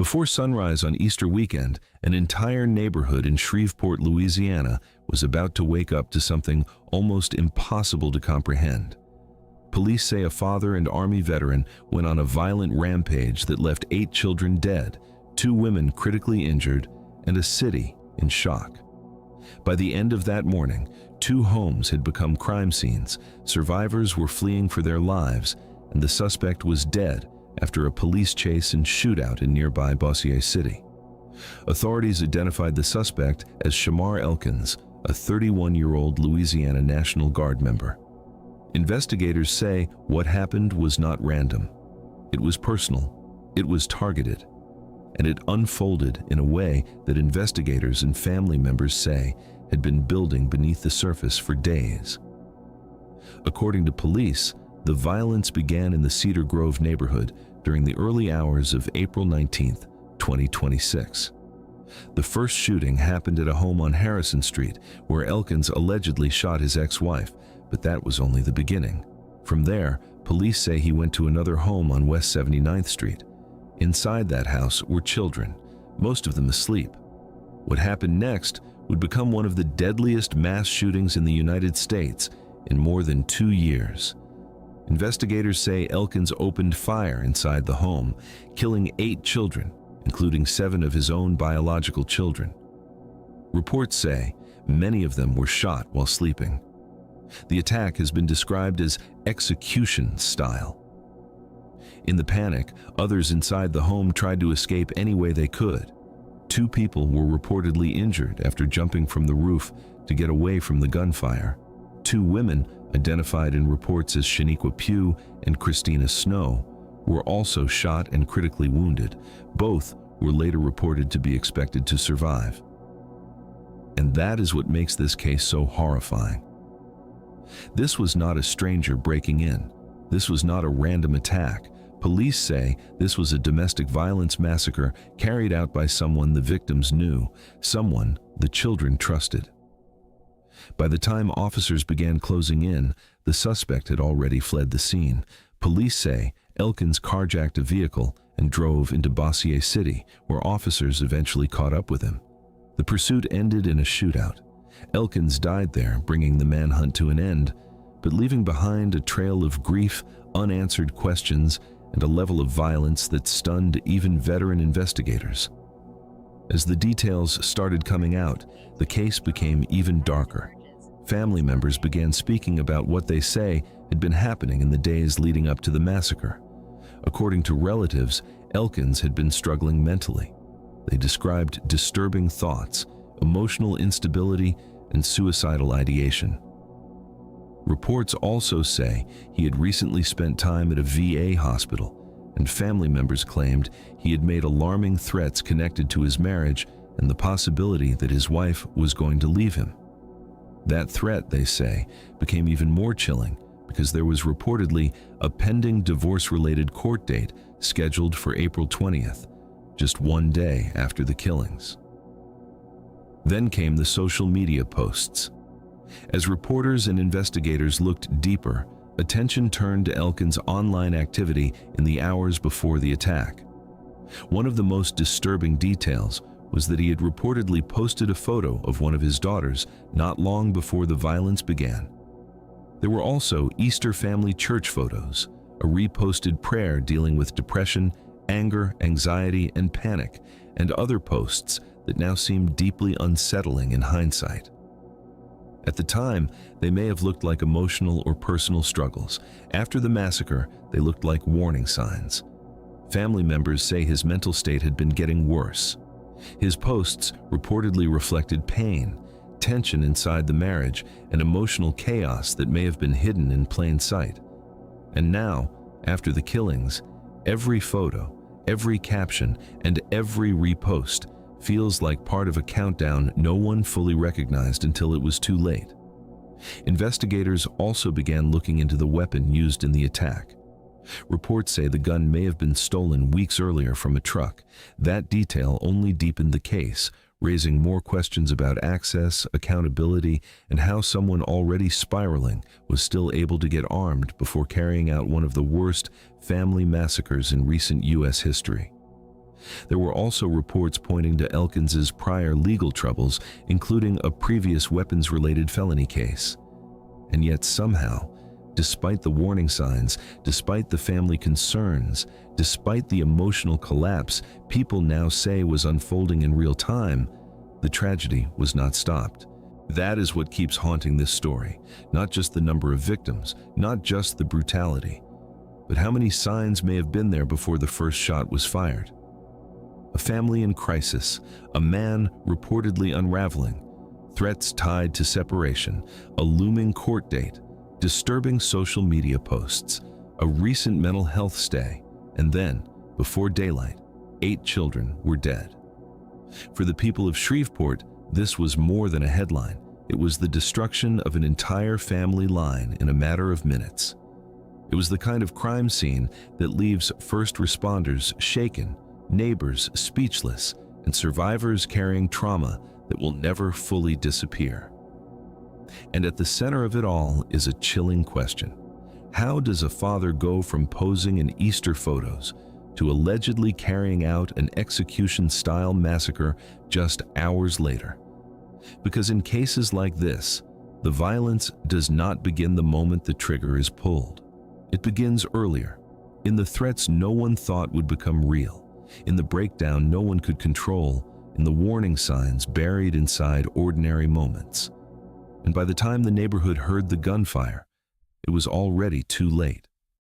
Before sunrise on Easter weekend, an entire neighborhood in Shreveport, Louisiana, was about to wake up to something almost impossible to comprehend. Police say a father and Army veteran went on a violent rampage that left 8 children dead, 2 women critically injured, and a city in shock. By the end of that morning, 2 homes had become crime scenes, survivors were fleeing for their lives, and the suspect was dead after a police chase and shootout in nearby Bossier City. Authorities identified the suspect as Shamar Elkins, a 31-year-old Louisiana National Guard member. Investigators say what happened was not random. It was personal, it was targeted, and it unfolded in a way that investigators and family members say had been building beneath the surface for days. According to police, the violence began in the Cedar Grove neighborhood during the early hours of April 19, 2026. The first shooting happened at a home on Harrison Street, where Elkins allegedly shot his ex-wife, but that was only the beginning. From there, police say he went to another home on West 79th Street. Inside that house were children, most of them asleep. What happened next would become one of the deadliest mass shootings in the United States in more than 2 years. Investigators say Elkins opened fire inside the home, killing 8 children, including 7 of his own biological children. Reports say many of them were shot while sleeping. The attack has been described as execution style. In the panic, others inside the home tried to escape any way they could. 2 people were reportedly injured after jumping from the roof to get away from the gunfire. 2 women, identified in reports as Shaniqua Pugh and Christina Snow, were also shot and critically wounded. Both were later reported to be expected to survive. And that is what makes this case so horrifying. This was not a stranger breaking in. This was not a random attack. Police say this was a domestic violence massacre carried out by someone the victims knew, someone the children trusted. By the time officers began closing in, the suspect had already fled the scene. Police say Elkins carjacked a vehicle and drove into Bossier City, where officers eventually caught up with him. The pursuit ended in a shootout. Elkins died there, bringing the manhunt to an end, but leaving behind a trail of grief, unanswered questions, and a level of violence that stunned even veteran investigators. As the details started coming out, the case became even darker. Family members began speaking about what they say had been happening in the days leading up to the massacre. According to relatives, Elkins had been struggling mentally. They described disturbing thoughts, emotional instability, and suicidal ideation. Reports also say he had recently spent time at a VA hospital, and family members claimed he had made alarming threats connected to his marriage and the possibility that his wife was going to leave him. That threat, they say, became even more chilling because there was reportedly a pending divorce-related court date scheduled for April 20th, just 1 day after the killings. Then came the social media posts. As reporters and investigators looked deeper, attention turned to Elkins' online activity in the hours before the attack. One of the most disturbing details was that he had reportedly posted a photo of one of his daughters not long before the violence began. There were also Easter family church photos, a reposted prayer dealing with depression, anger, anxiety, and panic, and other posts that now seem deeply unsettling in hindsight. At the time, they may have looked like emotional or personal struggles. After the massacre, they looked like warning signs. Family members say his mental state had been getting worse. His posts reportedly reflected pain, tension inside the marriage, and emotional chaos that may have been hidden in plain sight. And now, after the killings, every photo, every caption, and every repost feels like part of a countdown no one fully recognized until it was too late. Investigators also began looking into the weapon used in the attack. Reports say the gun may have been stolen weeks earlier from a truck. That detail only deepened the case, raising more questions about access, accountability, and how someone already spiraling was still able to get armed before carrying out one of the worst family massacres in recent U.S. history. There were also reports pointing to Elkins's prior legal troubles, including a previous weapons-related felony case. And yet somehow, despite the warning signs, despite the family concerns, despite the emotional collapse people now say was unfolding in real time, the tragedy was not stopped. That is what keeps haunting this story, not just the number of victims, not just the brutality, but how many signs may have been there before the first shot was fired. A family in crisis, a man reportedly unraveling, threats tied to separation, a looming court date, disturbing social media posts, a recent mental health stay, and then, before daylight, 8 children were dead. For the people of Shreveport, this was more than a headline. It was the destruction of an entire family line in a matter of minutes. It was the kind of crime scene that leaves first responders shaken, neighbors speechless, and survivors carrying trauma that will never fully disappear. And at the center of it all is a chilling question. How does a father go from posing in Easter photos to allegedly carrying out an execution-style massacre just hours later? Because in cases like this, the violence does not begin the moment the trigger is pulled. It begins earlier, in the threats no one thought would become real, in the breakdown no one could control, in the warning signs buried inside ordinary moments. And by the time the neighborhood heard the gunfire, it was already too late.